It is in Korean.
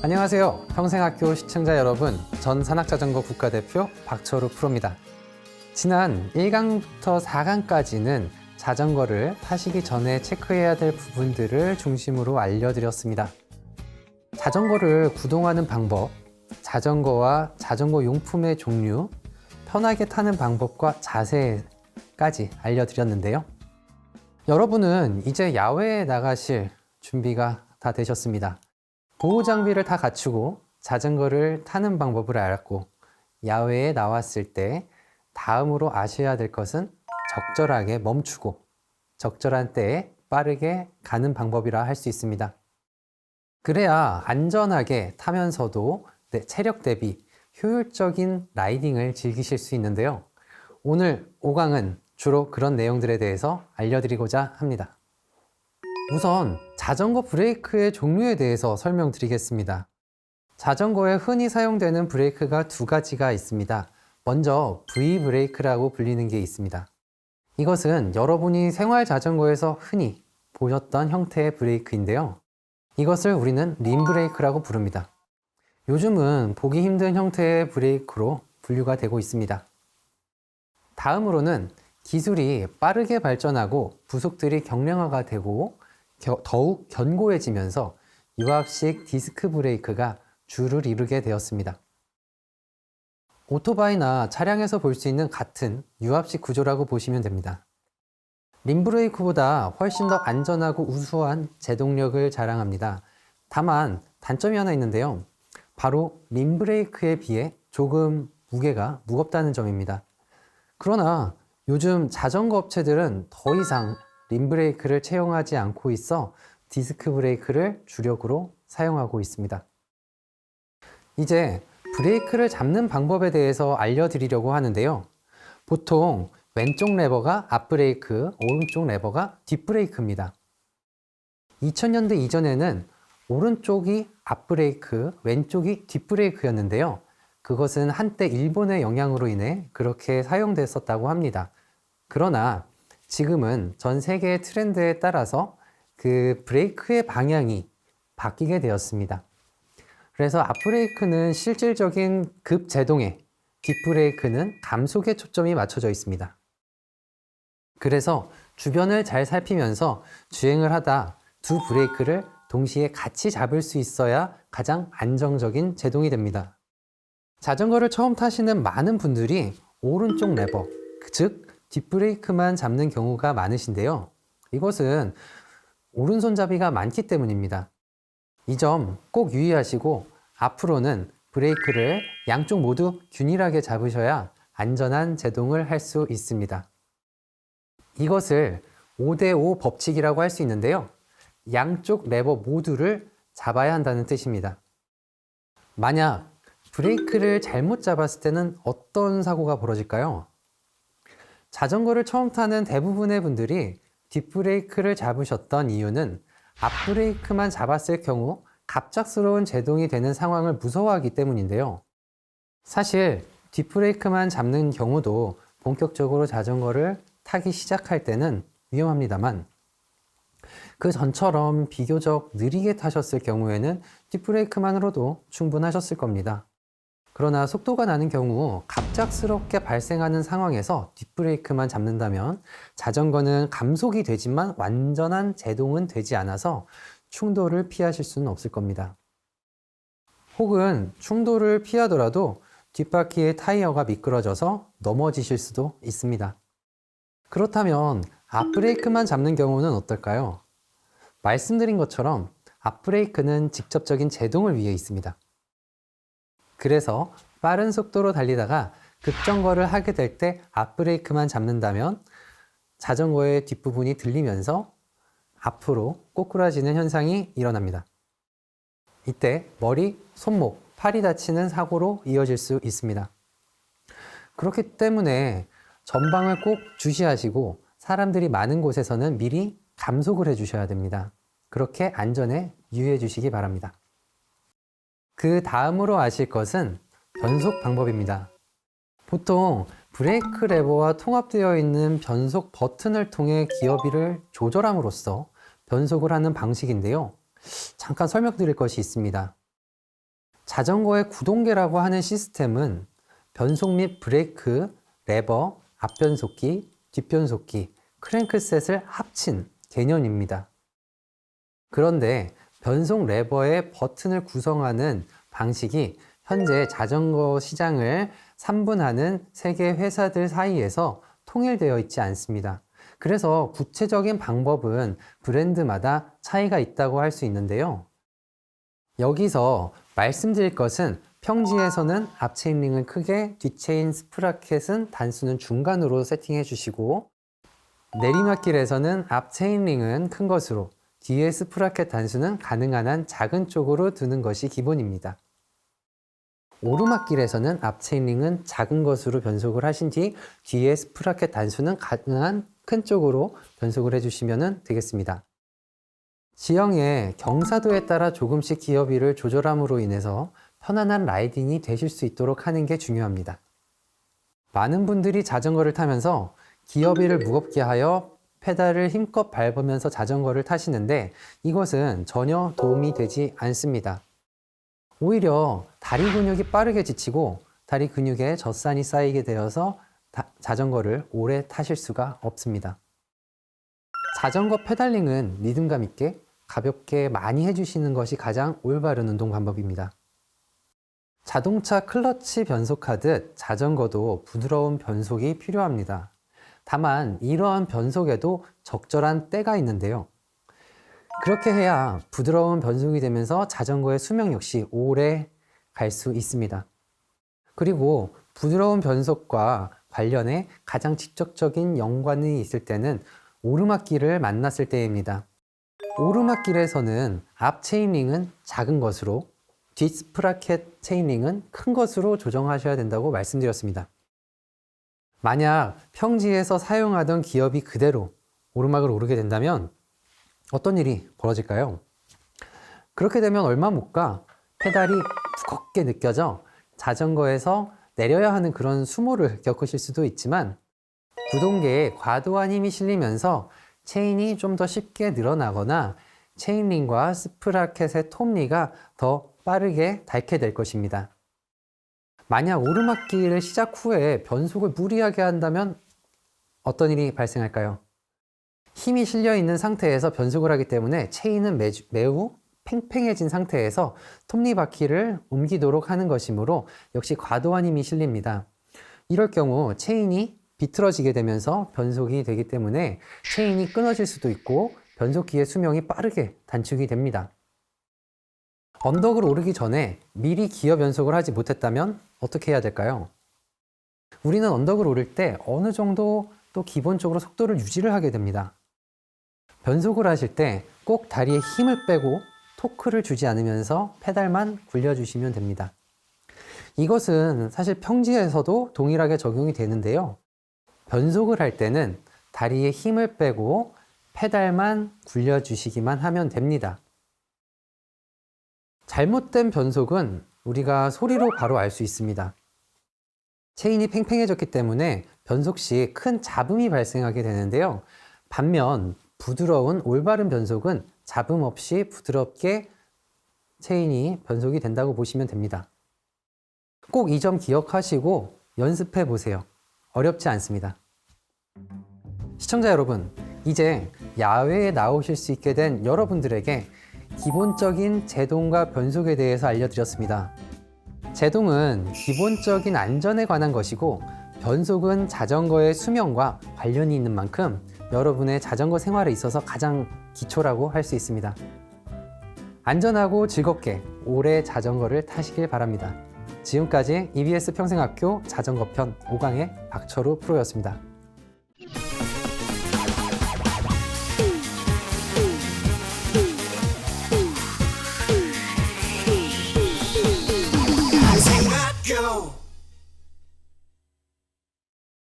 안녕하세요. 평생학교 시청자 여러분, 전 산악자전거 국가대표 박철우 프로입니다. 지난 1강부터 4강까지는 자전거를 타시기 전에 체크해야 될 부분들을 중심으로 알려드렸습니다. 자전거를 구동하는 방법, 자전거와 자전거 용품의 종류, 편하게 타는 방법과 자세까지 알려드렸는데요. 여러분은 이제 야외에 나가실 준비가 다 되셨습니다. 보호 장비를 다 갖추고 자전거를 타는 방법을 알았고, 야외에 나왔을 때 다음으로 아셔야 될 것은 적절하게 멈추고 적절한 때에 빠르게 가는 방법이라 할 수 있습니다. 그래야 안전하게 타면서도 내 체력 대비 효율적인 라이딩을 즐기실 수 있는데요. 오늘 5강은 주로 그런 내용들에 대해서 알려드리고자 합니다. 우선 자전거 브레이크의 종류에 대해서 설명드리겠습니다. 자전거에 흔히 사용되는 브레이크가 두 가지가 있습니다. 먼저 V 브레이크라고 불리는 게 있습니다. 이것은 여러분이 생활 자전거에서 흔히 보셨던 형태의 브레이크인데요. 이것을 우리는 림 브레이크라고 부릅니다. 요즘은 보기 힘든 형태의 브레이크로 분류가 되고 있습니다. 다음으로는 기술이 빠르게 발전하고 부속들이 경량화가 되고 더욱 견고해지면서 유압식 디스크 브레이크가 주를 이루게 되었습니다. 오토바이나 차량에서 볼 수 있는 같은 유압식 구조라고 보시면 됩니다. 림 브레이크보다 훨씬 더 안전하고 우수한 제동력을 자랑합니다. 다만 단점이 하나 있는데요. 바로 림 브레이크에 비해 조금 무게가 무겁다는 점입니다. 그러나 요즘 자전거 업체들은 더 이상 림 브레이크를 채용하지 않고 있어 디스크 브레이크를 주력으로 사용하고 있습니다. 이제 브레이크를 잡는 방법에 대해서 알려드리려고 하는데요. 보통 왼쪽 레버가 앞브레이크, 오른쪽 레버가 뒷브레이크입니다. 2000년대 이전에는 오른쪽이 앞브레이크, 왼쪽이 뒷브레이크였는데요. 그것은 한때 일본의 영향으로 인해 그렇게 사용됐었다고 합니다. 그러나 지금은 전 세계의 트렌드에 따라서 그 브레이크의 방향이 바뀌게 되었습니다. 그래서 앞브레이크는 실질적인 급제동에, 뒷브레이크는 감속에 초점이 맞춰져 있습니다. 그래서 주변을 잘 살피면서 주행을 하다 두 브레이크를 동시에 같이 잡을 수 있어야 가장 안정적인 제동이 됩니다. 자전거를 처음 타시는 많은 분들이 오른쪽 레버, 즉 뒷브레이크만 잡는 경우가 많으신데요. 이것은 오른손잡이가 많기 때문입니다. 이 점 꼭 유의하시고 앞으로는 브레이크를 양쪽 모두 균일하게 잡으셔야 안전한 제동을 할 수 있습니다. 이것을 5대5 법칙이라고 할 수 있는데요. 양쪽 레버 모두를 잡아야 한다는 뜻입니다. 만약 브레이크를 잘못 잡았을 때는 어떤 사고가 벌어질까요? 자전거를 처음 타는 대부분의 분들이 뒷브레이크를 잡으셨던 이유는 앞브레이크만 잡았을 경우 갑작스러운 제동이 되는 상황을 무서워하기 때문인데요. 사실 뒷브레이크만 잡는 경우도 본격적으로 자전거를 타기 시작할 때는 위험합니다만, 그 전처럼 비교적 느리게 타셨을 경우에는 뒷브레이크만으로도 충분하셨을 겁니다. 그러나 속도가 나는 경우 갑작스럽게 발생하는 상황에서 뒷브레이크만 잡는다면 자전거는 감속이 되지만 완전한 제동은 되지 않아서 충돌을 피하실 수는 없을 겁니다. 혹은 충돌을 피하더라도 뒷바퀴의 타이어가 미끄러져서 넘어지실 수도 있습니다. 그렇다면 앞브레이크만 잡는 경우는 어떨까요? 말씀드린 것처럼 앞브레이크는 직접적인 제동을 위해 있습니다. 그래서 빠른 속도로 달리다가 급정거를 하게 될 때 앞브레이크만 잡는다면 자전거의 뒷부분이 들리면서 앞으로 꼬꾸라지는 현상이 일어납니다. 이때 머리, 손목, 팔이 다치는 사고로 이어질 수 있습니다. 그렇기 때문에 전방을 꼭 주시하시고 사람들이 많은 곳에서는 미리 감속을 해주셔야 됩니다. 그렇게 안전에 유의해 주시기 바랍니다. 그 다음으로 아실 것은 변속 방법입니다. 보통 브레이크 레버와 통합되어 있는 변속 버튼을 통해 기어비를 조절함으로써 변속을 하는 방식인데요. 잠깐 설명드릴 것이 있습니다. 자전거의 구동계라고 하는 시스템은 변속 및 브레이크, 레버, 앞변속기, 뒷변속기, 크랭크셋을 합친 개념입니다. 그런데 변속 레버의 버튼을 구성하는 방식이 현재 자전거 시장을 3분하는 세계 회사들 사이에서 통일되어 있지 않습니다. 그래서 구체적인 방법은 브랜드마다 차이가 있다고 할 수 있는데요. 여기서 말씀드릴 것은 평지에서는 앞 체인링은 크게, 뒷 체인 스프라켓은 단수는 중간으로 세팅해 주시고, 내리막길에서는 앞 체인링은 큰 것으로, 뒤에 스프라켓 단수는 가능한 한 작은 쪽으로 두는 것이 기본입니다. 오르막길에서는 앞 체인링은 작은 것으로 변속을 하신 뒤 뒤에 스프라켓 단수는 가능한 큰 쪽으로 변속을 해주시면 되겠습니다. 지형의 경사도에 따라 조금씩 기어비를 조절함으로 인해서 편안한 라이딩이 되실 수 있도록 하는 게 중요합니다. 많은 분들이 자전거를 타면서 기어비를 무겁게 하여 페달을 힘껏 밟으면서 자전거를 타시는데 이것은 전혀 도움이 되지 않습니다. 오히려 다리 근육이 빠르게 지치고 다리 근육에 젖산이 쌓이게 되어서 자전거를 오래 타실 수가 없습니다. 자전거 페달링은 리듬감 있게 가볍게 많이 해주시는 것이 가장 올바른 운동 방법입니다. 자동차 클러치 변속하듯 자전거도 부드러운 변속이 필요합니다. 다만 이러한 변속에도 적절한 때가 있는데요. 그렇게 해야 부드러운 변속이 되면서 자전거의 수명 역시 오래 갈 수 있습니다. 그리고 부드러운 변속과 관련해 가장 직접적인 연관이 있을 때는 오르막길을 만났을 때입니다. 오르막길에서는 앞 체인링은 작은 것으로 뒷 스프라켓 체인링은 큰 것으로 조정하셔야 된다고 말씀드렸습니다. 만약 평지에서 사용하던 기업이 그대로 오르막을 오르게 된다면 어떤 일이 벌어질까요? 그렇게 되면 얼마 못 가 페달이 무겁게 느껴져 자전거에서 내려야 하는 그런 수모를 겪으실 수도 있지만 구동계에 과도한 힘이 실리면서 체인이 좀 더 쉽게 늘어나거나 체인링과 스프라켓의 톱니가 더 빠르게 닳게 될 것입니다. 만약 오르막길을 시작 후에 변속을 무리하게 한다면 어떤 일이 발생할까요? 힘이 실려 있는 상태에서 변속을 하기 때문에 체인은 매우 팽팽해진 상태에서 톱니바퀴를 옮기도록 하는 것이므로 역시 과도한 힘이 실립니다. 이럴 경우 체인이 비틀어지게 되면서 변속이 되기 때문에 체인이 끊어질 수도 있고 변속기의 수명이 빠르게 단축이 됩니다. 언덕을 오르기 전에 미리 기어 변속을 하지 못했다면 어떻게 해야 될까요? 우리는 언덕을 오를 때 어느 정도 또 기본적으로 속도를 유지를 하게 됩니다. 변속을 하실 때 꼭 다리에 힘을 빼고 토크를 주지 않으면서 페달만 굴려주시면 됩니다. 이것은 사실 평지에서도 동일하게 적용이 되는데요. 변속을 할 때는 다리에 힘을 빼고 페달만 굴려주시기만 하면 됩니다. 잘못된 변속은 우리가 소리로 바로 알 수 있습니다. 체인이 팽팽해졌기 때문에 변속 시 큰 잡음이 발생하게 되는데요. 반면 부드러운 올바른 변속은 잡음 없이 부드럽게 체인이 변속이 된다고 보시면 됩니다. 꼭 이 점 기억하시고 연습해 보세요. 어렵지 않습니다. 시청자 여러분, 이제 야외에 나오실 수 있게 된 여러분들에게 기본적인 제동과 변속에 대해서 알려드렸습니다. 제동은 기본적인 안전에 관한 것이고 변속은 자전거의 수명과 관련이 있는 만큼 여러분의 자전거 생활에 있어서 가장 기초라고 할 수 있습니다. 안전하고 즐겁게 오래 자전거를 타시길 바랍니다. 지금까지 EBS 평생학교 자전거편 5강의 박철우 프로였습니다.